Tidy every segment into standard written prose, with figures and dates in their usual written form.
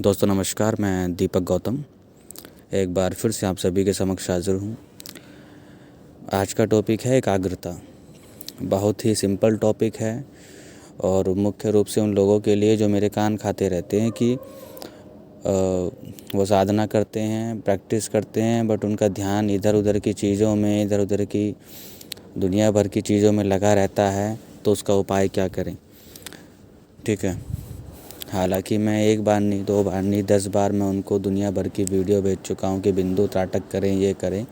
दोस्तों नमस्कार, मैं दीपक गौतम एक बार फिर से आप सभी के समक्ष हाज़िर हूँ। आज का टॉपिक है एकाग्रता। बहुत ही सिंपल टॉपिक है और मुख्य रूप से उन लोगों के लिए जो मेरे कान खाते रहते हैं कि वो साधना करते हैं, प्रैक्टिस करते हैं, बट उनका ध्यान इधर उधर की चीज़ों में, इधर उधर की दुनिया भर की चीज़ों में लगा रहता है। तो उसका उपाय क्या करें? ठीक है, हालांकि मैं एक बार नहीं, 2 बार नहीं, 10 बार मैं उनको दुनिया भर की वीडियो भेज चुका हूँ कि बिंदु त्राटक करें, ये करें,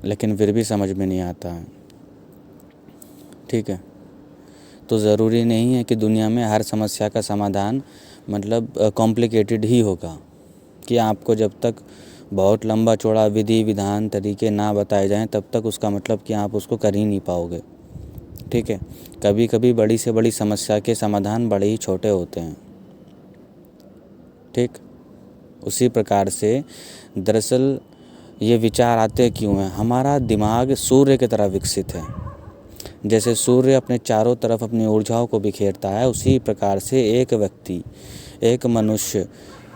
लेकिन फिर भी समझ में नहीं आता है। ठीक है, तो ज़रूरी नहीं है कि दुनिया में हर समस्या का समाधान कॉम्प्लिकेटेड ही होगा, कि आपको जब तक बहुत लंबा चौड़ा विधि विधान तरीके ना बताए जाएं तब तक उसका मतलब कि आप उसको कर ही नहीं पाओगे। ठीक है, कभी कभी बड़ी से बड़ी समस्या के समाधान बड़े ही छोटे होते हैं। ठीक, उसी प्रकार से दरअसल ये विचार आते क्यों हैं? हमारा दिमाग सूर्य की तरह विकसित है। जैसे सूर्य अपने चारों तरफ अपनी ऊर्जाओं को बिखेरता है, उसी प्रकार से एक व्यक्ति, एक मनुष्य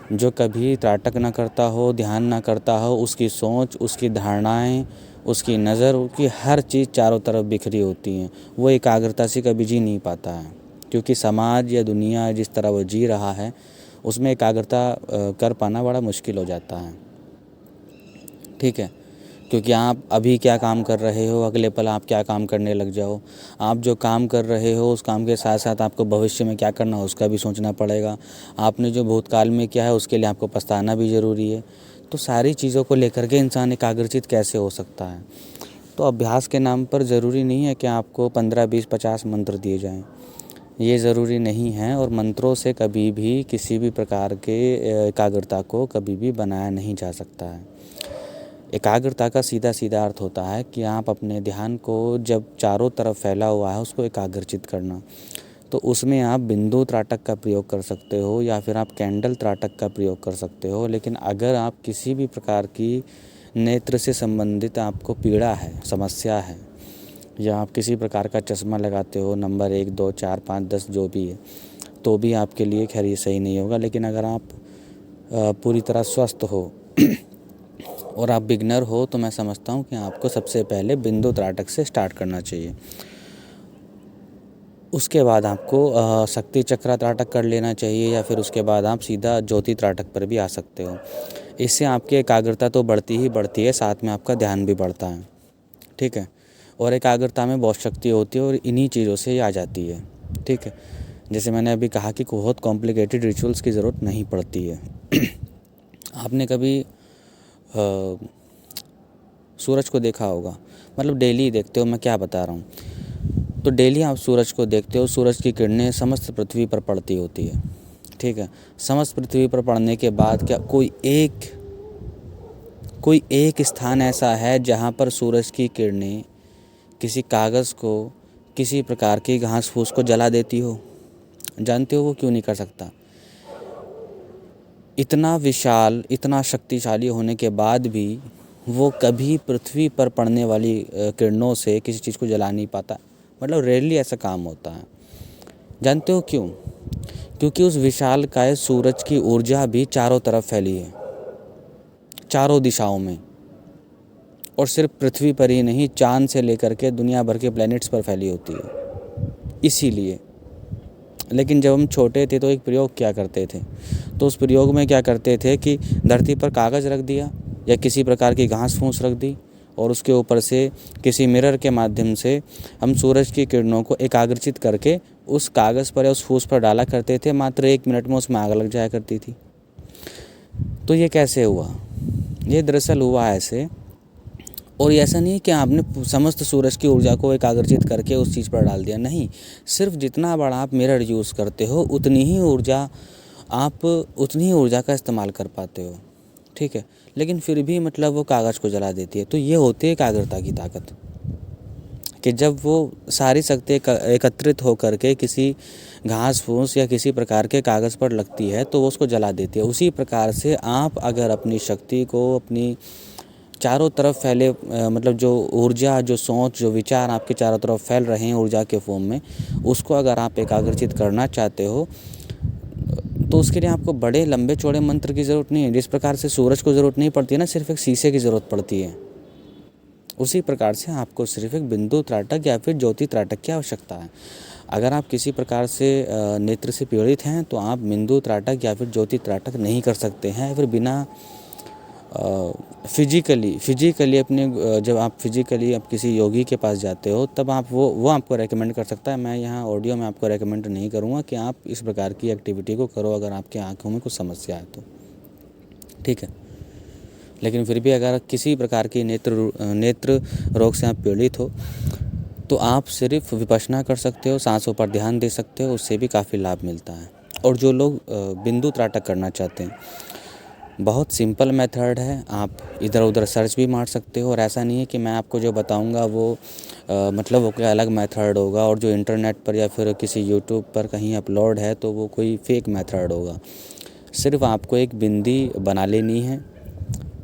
जो कभी त्राटक ना करता हो, ध्यान ना करता हो, उसकी सोच, उसकी धारणाएं, उसकी नज़र, उसकी हर चीज़ चारों तरफ बिखरी होती हैं। वो एकाग्रता से कभी जी नहीं पाता है, क्योंकि समाज या दुनिया जिस तरह वो जी रहा है उसमें एकाग्रता कर पाना बड़ा मुश्किल हो जाता है। ठीक है, क्योंकि आप अभी क्या काम कर रहे हो, अगले पल आप क्या काम करने लग जाओ। आप जो काम कर रहे हो उस काम के साथ साथ आपको भविष्य में क्या करना है उसका भी सोचना पड़ेगा। आपने जो भूतकाल में किया है उसके लिए आपको पछताना भी ज़रूरी है। तो सारी चीज़ों को लेकर के इंसान एकाग्रचित कैसे हो सकता है? तो अभ्यास के नाम पर ज़रूरी नहीं है कि आपको 15, 20, 50 मंत्र दिए जाएँ, ये ज़रूरी नहीं है। और मंत्रों से कभी भी किसी भी प्रकार के एकाग्रता को कभी भी बनाया नहीं जा सकता है। एकाग्रता का सीधा सीधा अर्थ होता है कि आप अपने ध्यान को जब चारों तरफ फैला हुआ है उसको एकाग्रचित करना। तो उसमें आप बिंदु त्राटक का प्रयोग कर सकते हो या फिर आप कैंडल त्राटक का प्रयोग कर सकते हो। लेकिन अगर आप किसी भी प्रकार की नेत्र से संबंधित आपको पीड़ा है, समस्या है, या आप किसी प्रकार का चश्मा लगाते हो, नंबर 1, 2, 4, 5, 10 जो भी है, तो भी आपके लिए खैर ये सही नहीं होगा। लेकिन अगर आप पूरी तरह स्वस्थ हो और आप बिगनर हो तो मैं समझता हूँ कि आपको सबसे पहले बिंदु त्राटक से स्टार्ट करना चाहिए। उसके बाद आपको शक्ति चक्र त्राटक कर लेना चाहिए, या फिर उसके बाद आप सीधा ज्योति त्राटक पर भी आ सकते हो। इससे आपकी एकाग्रता तो बढ़ती ही बढ़ती है, साथ में आपका ध्यान भी बढ़ता है। ठीक है, और एकाग्रता में बहुत शक्ति होती है और इन्हीं चीज़ों से ही आ जाती है। ठीक है, जैसे मैंने अभी कहा कि बहुत कॉम्प्लिकेटेड रिचुअल्स की ज़रूरत नहीं पड़ती है। आपने कभी सूरज को देखा होगा, डेली देखते हो, मैं क्या बता रहा हूँ। तो डेली आप सूरज को देखते हो, सूरज की किरणें समस्त पृथ्वी पर पड़ती होती है। ठीक है, समस्त पृथ्वी पर पड़ने के बाद क्या कोई एक स्थान ऐसा है जहाँ पर सूरज की किरणें किसी कागज़ को, किसी प्रकार की घास फूस को जला देती हो? जानते हो वो क्यों नहीं कर सकता? इतना विशाल, इतना शक्तिशाली होने के बाद भी वो कभी पृथ्वी पर पड़ने वाली किरणों से किसी चीज़ को जला नहीं पाता। रेयरली ऐसा काम होता है। जानते हो क्यों? क्योंकि उस विशालकाय सूरज की ऊर्जा भी चारों तरफ फैली है, चारों दिशाओं में, और सिर्फ पृथ्वी पर ही नहीं, चांद से लेकर के दुनिया भर के प्लैनेट्स पर फैली होती है। इसीलिए लेकिन जब हम छोटे थे तो एक प्रयोग क्या करते थे, तो उस प्रयोग में क्या करते थे कि धरती पर कागज़ रख दिया या किसी प्रकार की घास फूस रख दी, और उसके ऊपर से किसी मिरर के माध्यम से हम सूरज की किरणों को एकाग्रचित करके उस कागज़ पर या उस फूस पर डाला करते थे। मात्र 1 मिनट में उसमें आग लग जाया करती थी। तो ये कैसे हुआ? ये दरअसल हुआ ऐसे, और ऐसा नहीं कि आपने समस्त सूरज की ऊर्जा को एकाग्रचित करके उस चीज़ पर डाल दिया, नहीं। सिर्फ जितना बड़ा आप मिरर यूज़ करते हो उतनी ही ऊर्जा का इस्तेमाल कर पाते हो। ठीक है, लेकिन फिर भी वो कागज़ को जला देती है। तो ये होती है एकाग्रता की ताकत, कि जब वो सारी शक्ति एकत्रित होकर के किसी घास फूस या किसी प्रकार के कागज़ पर लगती है तो वो उसको जला देती है। उसी प्रकार से आप अगर अपनी शक्ति को, अपनी चारों तरफ फैले जो ऊर्जा, जो सोच, जो विचार आपके चारों तरफ फैल रहे हैं ऊर्जा के फॉर्म में, उसको अगर आप एकाग्रचित करना चाहते हो तो उसके लिए आपको बड़े लंबे चौड़े मंत्र की ज़रूरत नहीं है। जिस प्रकार से सूरज को ज़रूरत नहीं पड़ती है ना, सिर्फ एक शीशे की ज़रूरत पड़ती है, उसी प्रकार से आपको सिर्फ एक बिंदु त्राटक या फिर ज्योति त्राटक की आवश्यकता है। अगर आप किसी प्रकार से नेत्र से पीड़ित हैं तो आप बिंदु त्राटक या फिर ज्योति त्राटक नहीं कर सकते हैं। फिर बिना फिजिकली अपने जब आप फिजिकली आप किसी योगी के पास जाते हो तब आप वो आपको रेकमेंड कर सकता है। मैं यहाँ ऑडियो में आपको रेकमेंड नहीं करूँगा कि आप इस प्रकार की एक्टिविटी को करो अगर आपके आँखों में कुछ समस्या है तो, ठीक है। लेकिन फिर भी अगर किसी प्रकार की नेत्र रोग से आप पीड़ित हो तो आप सिर्फ विपश्यना कर सकते हो, सांसों पर ध्यान दे सकते हो, उससे भी काफ़ी लाभ मिलता है। और जो लोग बिंदु त्राटक करना चाहते हैं, बहुत सिंपल मेथड है, आप इधर उधर सर्च भी मार सकते हो। और ऐसा नहीं है कि मैं आपको जो बताऊंगा वो मतलब वो कोई अलग मेथड होगा और जो इंटरनेट पर या फिर किसी यूट्यूब पर कहीं अपलोड है तो वो कोई फेक मेथड होगा। सिर्फ आपको एक बिंदी बना लेनी है,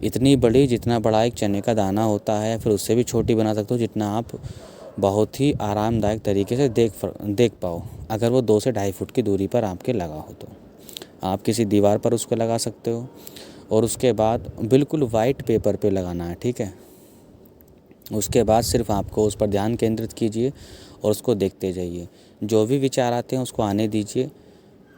इतनी बड़ी जितना बड़ा एक चने का दाना होता है, फिर उससे भी छोटी बना सकते हो जितना आप बहुत ही आरामदायक तरीके से देख पाओ। अगर वो 2 से 2.5 फुट की दूरी पर आपके लगा हो तो आप किसी दीवार पर उसको लगा सकते हो। और उसके बाद बिल्कुल वाइट पेपर पे लगाना है, ठीक है। उसके बाद सिर्फ आपको उस पर ध्यान केंद्रित कीजिए और उसको देखते जाइए। जो भी विचार आते हैं उसको आने दीजिए,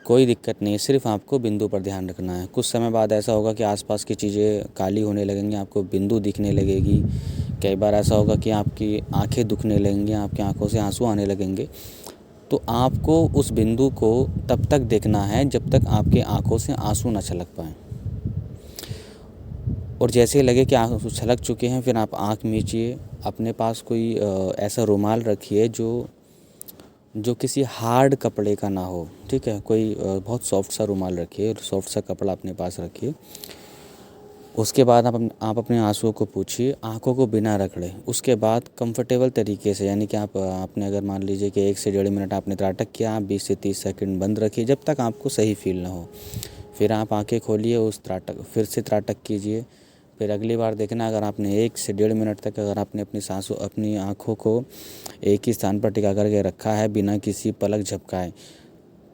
कोई दिक्कत नहीं है, सिर्फ आपको बिंदु पर ध्यान रखना है। कुछ समय बाद ऐसा होगा कि आसपास की चीज़ें काली होने लगेंगी, आपको बिंदु दिखने लगेगी। कई बार ऐसा होगा कि आपकी आंखें दुखने लगेंगी, आपकी आंखों से आंसू आने लगेंगे। तो आपको उस बिंदु को तब तक देखना है जब तक आपकी आंखों से आंसू न छलक पाएँ। और जैसे लगे कि आंसू छलक चुके हैं फिर आप आँख मीचिए। अपने पास कोई ऐसा रुमाल रखिए जो किसी हार्ड कपड़े का ना हो, ठीक है। कोई बहुत सॉफ्ट सा रुमाल रखिए, सॉफ्ट सा कपड़ा अपने पास रखिए। उसके बाद आप अपने आंसुओं को पूछिए, आंखों को बिना रगड़े। उसके बाद कंफर्टेबल तरीके से, यानी कि आपने अगर मान लीजिए कि 1 से 1.5 मिनट आपने त्राटक किया, आप 20 से 30 सेकंड बंद रखिए जब तक आपको सही फील ना हो। फिर आप आंखें खोलिए, फिर से त्राटक कीजिए। फिर अगली बार देखना, अगर आपने 1 से 1.5 मिनट तक अगर आपने अपनी आँखों को एक ही स्थान पर टिका करके रखा है बिना किसी पलक झपकाए,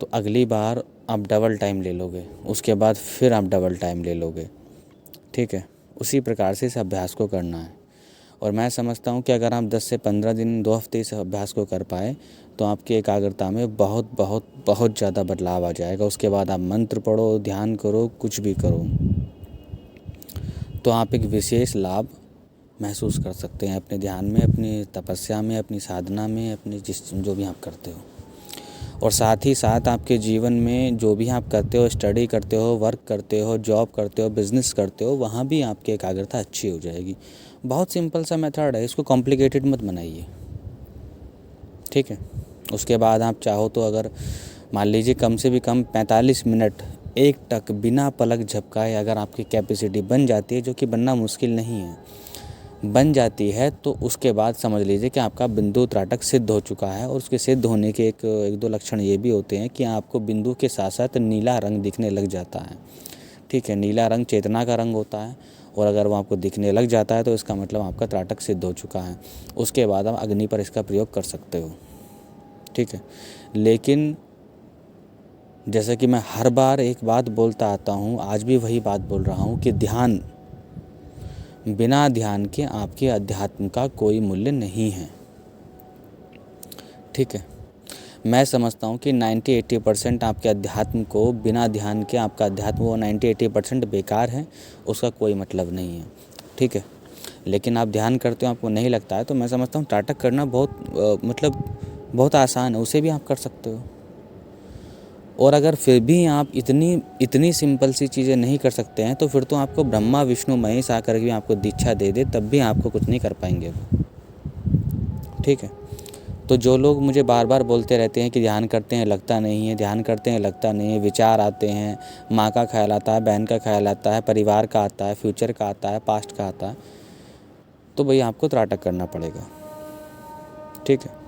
तो अगली बार आप डबल टाइम ले लोगे। उसके बाद फिर आप डबल टाइम ले लोगे, ठीक है। उसी प्रकार से इस अभ्यास को करना है। और मैं समझता हूँ कि अगर आप 10 से 15 दिन 2 हफ्ते इस अभ्यास को कर पाए तो आपकी एकाग्रता में बहुत बहुत बहुत ज़्यादा बदलाव आ जाएगा। उसके बाद आप मंत्र पढ़ो, ध्यान करो, कुछ भी करो, तो आप एक विशेष लाभ महसूस कर सकते हैं अपने ध्यान में, अपनी तपस्या में, अपनी साधना में, अपने जो भी आप करते हो। और साथ ही साथ आपके जीवन में जो भी आप करते हो, स्टडी करते हो, वर्क करते हो, जॉब करते हो, बिज़नेस करते हो, वहाँ भी आपकी एकाग्रता अच्छी हो जाएगी। बहुत सिंपल सा मेथड है, इसको कॉम्प्लिकेटेड मत बनाइए, ठीक है। उसके बाद आप चाहो तो अगर मान लीजिए कम से भी कम 45 मिनट एक टक बिना पलक झपकाए अगर आपकी कैपेसिटी बन जाती है, जो कि बनना मुश्किल नहीं है, बन जाती है, तो उसके बाद समझ लीजिए कि आपका बिंदु त्राटक सिद्ध हो चुका है। और उसके सिद्ध होने के एक दो लक्षण ये भी होते हैं कि आपको बिंदु के साथ साथ नीला रंग दिखने लग जाता है, ठीक है। नीला रंग चेतना का रंग होता है और अगर वो आपको दिखने लग जाता है तो इसका मतलब आपका त्राटक सिद्ध हो चुका है। उसके बाद आप अग्नि पर इसका प्रयोग कर सकते हो, ठीक है। लेकिन जैसा कि मैं हर बार एक बात बोलता आता हूँ, आज भी वही बात बोल रहा हूँ कि बिना ध्यान के आपके अध्यात्म का कोई मूल्य नहीं है, ठीक है। मैं समझता हूँ कि 90-80% आपके अध्यात्म को बिना ध्यान के आपका अध्यात्म वो 90-80% बेकार है, उसका कोई मतलब नहीं है, ठीक है। लेकिन आप ध्यान करते हो, आपको नहीं लगता है, तो मैं समझता हूँ त्राटक करना बहुत आसान है, उसे भी आप कर सकते हो। और अगर फिर भी आप इतनी सिंपल सी चीज़ें नहीं कर सकते हैं तो फिर तो आपको ब्रह्मा विष्णु महेश आकर भी आपको दीक्षा दे दे तब भी आपको कुछ नहीं कर पाएंगे वो, ठीक है। तो जो लोग मुझे बार बार बोलते रहते हैं कि ध्यान करते हैं लगता नहीं है, ध्यान करते हैं लगता नहीं है, विचार आते हैं, माँ का ख्याल आता है, बहन का ख्याल आता है, परिवार का आता है, फ्यूचर का आता है, पास्ट का आता है, तो भाई आपको त्राटक करना पड़ेगा, ठीक है।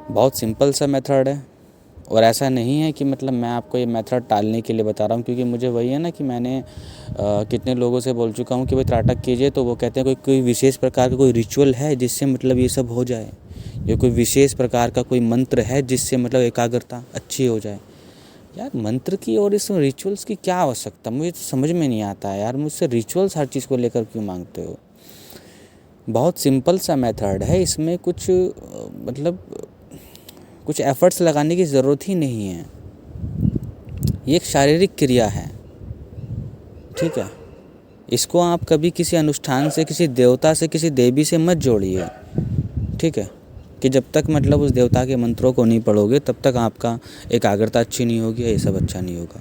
बहुत सिंपल सा मेथड है और ऐसा नहीं है कि मतलब मैं आपको ये मेथड टालने के लिए बता रहा हूँ, क्योंकि मुझे वही है ना कि मैंने कितने लोगों से बोल चुका हूँ कि भाई त्राटक कीजिए, तो वो कहते हैं कोई विशेष प्रकार का कोई रिचुअल है जिससे मतलब ये सब हो जाए, ये कोई विशेष प्रकार का कोई मंत्र है जिससे मतलब एकाग्रता अच्छी हो जाए? यार मंत्र की और इस रिचुअल्स की क्या आवश्यकता, मुझे तो समझ में नहीं आता है यार। मुझसे रिचुअल्स हर चीज़ को लेकर क्यों मांगते हो? बहुत सिंपल सा मेथड है, इसमें कुछ मतलब कुछ एफर्ट्स लगाने की ज़रूरत ही नहीं है। ये एक शारीरिक क्रिया है, ठीक है। इसको आप कभी किसी अनुष्ठान से, किसी देवता से, किसी देवी से मत जोड़िए, ठीक है। कि जब तक मतलब उस देवता के मंत्रों को नहीं पढ़ोगे तब तक आपका एकाग्रता अच्छी नहीं होगी, ये सब अच्छा नहीं होगा।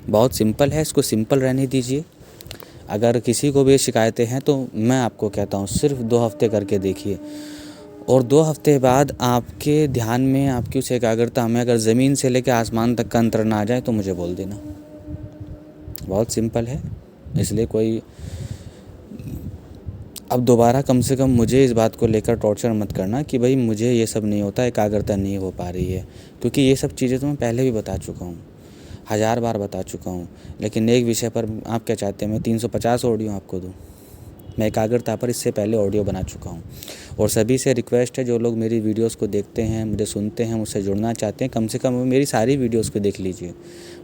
बहुत सिंपल है, इसको सिंपल रहने दीजिए। अगर किसी को भी शिकायतें हैं तो मैं आपको कहता हूँ सिर्फ 2 हफ्ते करके देखिए, और 2 हफ्ते बाद आपके ध्यान में, आपकी उस एकाग्रता में अगर ज़मीन से लेकर आसमान तक का अंतर ना आ जाए तो मुझे बोल देना। बहुत सिंपल है, इसलिए कोई अब दोबारा कम से कम मुझे इस बात को लेकर टॉर्चर मत करना कि भाई मुझे ये सब नहीं होता, एकाग्रता नहीं हो पा रही है, क्योंकि ये सब चीज़ें तो मैं पहले भी बता चुका हूँ, 1000 बार बता चुका हूँ। लेकिन एक विषय पर आप क्या चाहते हैं मैं 350 ऑडियो आपको दूँ? मैं एकाग्रता पर इससे पहले ऑडियो बना चुका हूँ। और सभी से रिक्वेस्ट है, जो लोग मेरी वीडियोस को देखते हैं, मुझे सुनते हैं, मुझसे जुड़ना चाहते हैं, कम से कम मेरी सारी वीडियोस को देख लीजिए।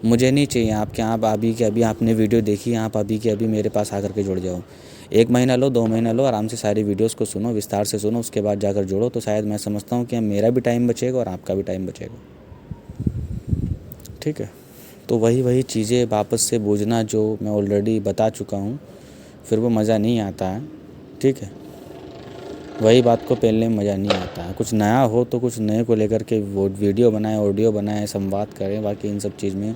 मुझे नहीं चाहिए आपके, आप अभी के अभी आपने वीडियो देखी, आप अभी के अभी मेरे पास आकर के जुड़ जाओ। 1 महीना लो, 2 महीना लो, आराम से सारी वीडियोस को सुनो, विस्तार से सुनो, उसके बाद जाकर जुड़ो। तो शायद मैं समझता हूँ कि मेरा भी टाइम बचेगा और आपका भी टाइम बचेगा, ठीक है। तो वही चीज़ें वापस से बूझना जो मैं ऑलरेडी बता चुका हूँ, फिर वो मज़ा नहीं आता है, ठीक है। वही बात को पेलने में मज़ा नहीं आता है। कुछ नया हो तो कुछ नए को लेकर के वो वीडियो बनाएं, ऑडियो बनाएं, संवाद करें, बाकी इन सब चीज़ में,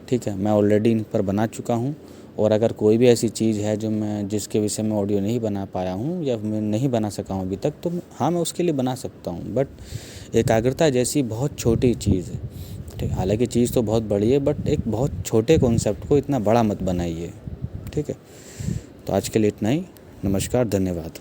ठीक है, मैं ऑलरेडी इन पर बना चुका हूँ। और अगर कोई भी ऐसी चीज़ है जो मैं जिसके विषय में ऑडियो नहीं बना पाया हूँ या मैं नहीं बना सका हूँ अभी तक, तो हाँ मैं उसके लिए बना सकता हूँ। बट एकाग्रता जैसी बहुत छोटी चीज़ है, ठीक, हालांकि चीज़ तो बहुत बड़ी है, बट एक बहुत छोटे कॉन्सेप्ट को इतना बड़ा मत बनाइए, ठीक है। तो आज के लिए इतना ही। नमस्कार, धन्यवाद।